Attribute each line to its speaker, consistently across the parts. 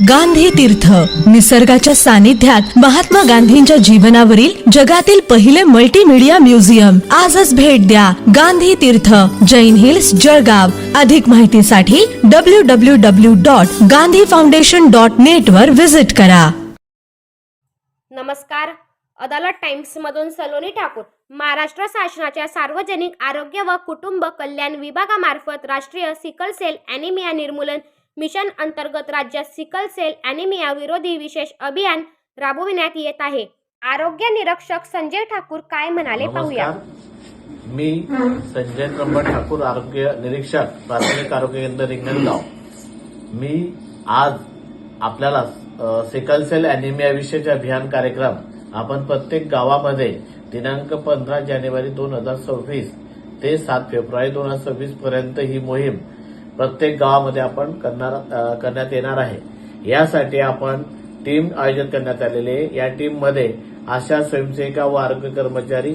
Speaker 1: गांधी तीर्थ निसर्गाच्या सानिध्यात महात्मा गांधींच्या जीवनावरील जगातील पहिले मल्टीमीडिया म्युझियम आजच भेट द्या. गांधी तीर्थ, जैन हिल्स, जळगाव. अधिक माहितीसाठी www.gandhifoundation.net वर विजिट करा.
Speaker 2: नमस्कार. अदालत टाइम्स मधून सलोनी ठाकूर. महाराष्ट्र शासनाच्या सार्वजनिक आरोग्य व कुटुंब कल्याण विभागामार्फत राष्ट्रीय सिकल सेल ॲनिमिया निर्मूलन मिशन अंतर्गत राज्यात सिकल सेल ॲनिमिया विरोधी विशेष अभियान राबविण्यात येत आहे. आरोग्य निरीक्षक संजय ठाकूर काय म्हणाले पाहूया.
Speaker 3: मी संजय त्र्यंबक ठाकूर, आरोग्य निरीक्षक, प्राथमिक आरोग्य केंद्र रिंगणगाव. मी आज आपल्याला सिकल सेल ॲनिमिया विशेष अभियान कार्यक्रम आपण प्रत्येक गावामध्ये दिनांक 15 जानेवारी 2026 ते 7 फेब्रुवारी 2026 पर्यंत ही मोहीम प्रत्येक गावामध्ये आपण करण्यात येणार आहे. यासाठी आपण टीम आयोजित करण्यात आलेली आहे. या टीममध्ये आशा स्वयंसेविका व आरोग्य कर्मचारी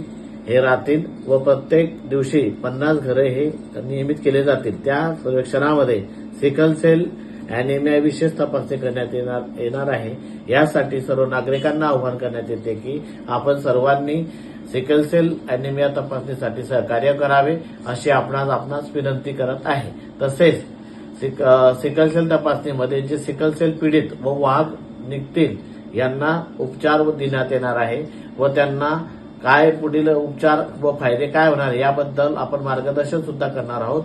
Speaker 3: हे राहतील व प्रत्येक दिवशी 50 घरे हे नियमित केले जातील. त्या सर्वेक्षणामध्ये सिकल सेल ॲनिमिया विशेष तपासणी करण्यात येणार आहे. यासाठी सर्व नागरिकांना आवाहन करण्यात येते की आपण सर्वांनी सिकल सेल ॲनिमिया तपासणीसाठी सहकार्य करावे अशी आपणास विनंती करत आहे. तसेच सिकल सेल तपासणीमध्ये जे सिकल सेल पीडित व वाहक निघतील यांना उपचार देण्यात येणार आहे व त्यांना काय पुढील उपचार व फायदे काय होणार याबद्दल आपण मार्गदर्शन सुद्धा करणार आहोत.